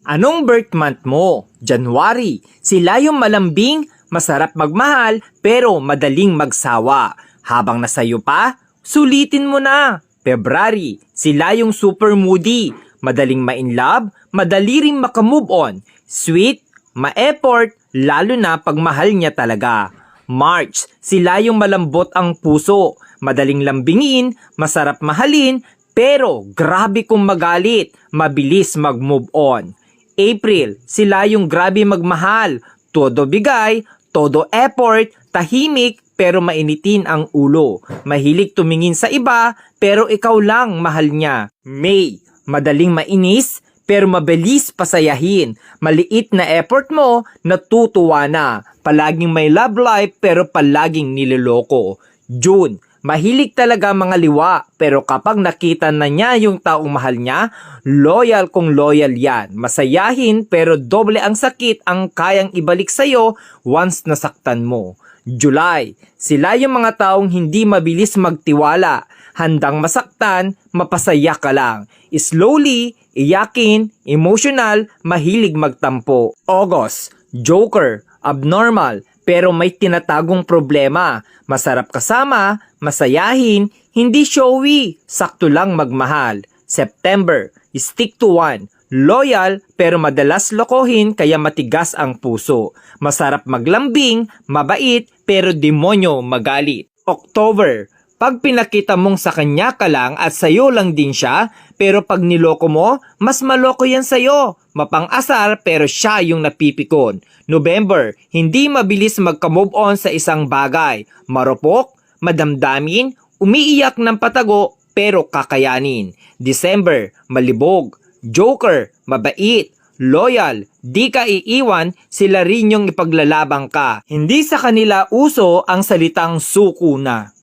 Anong birth month mo? January. Sila yung malambing, masarap magmahal, pero madaling magsawa. Habang nasayo pa, sulitin mo na. February. Sila yung super moody, madaling ma-inlove, madali ring makamove on. Sweet, ma-effort, lalo na pag mahal niya talaga. March. Sila yung malambot ang puso, madaling lambingin, masarap mahalin, pero grabe kung magalit, mabilis mag-move on. April, sila yung grabe magmahal, todo bigay, todo effort, tahimik pero mainitin ang ulo. Mahilig tumingin sa iba pero ikaw lang mahal niya. May, madaling mainis pero mabilis pasayahin. Maliit na effort mo, natutuwa na. Palaging may love life pero palaging niloloko. June, mahilig talaga mga liwa, pero kapag nakita na niya yung taong mahal niya, loyal kung loyal yan. Masayahin pero doble ang sakit ang kayang ibalik sa'yo once nasaktan mo. July, sila yung mga taong hindi mabilis magtiwala. Handang masaktan, mapasaya ka lang. Slowly, iyakin, emotional, mahilig magtampo. August, joker, abnormal, pero may tinatagong problema. Masarap kasama, masayahin, hindi showy, sakto lang magmahal. September, stick to one. Loyal pero madalas lokohin kaya matigas ang puso. Masarap maglambing, mabait pero demonyo magalit. October, pag pinakita mong sa kanya ka lang at sayo lang din siya, pero pag niloko mo, mas maloko yan sayo. Mapang-asar pero siya yung napipikon. November, hindi mabilis magka-move on sa isang bagay. Marupok, madamdamin, umiiyak ng patago pero kakayanin. December, malibog, joker, mabait, loyal, di ka iiwan, sila rin yung ipaglalabang ka. Hindi sa kanila uso ang salitang suko na.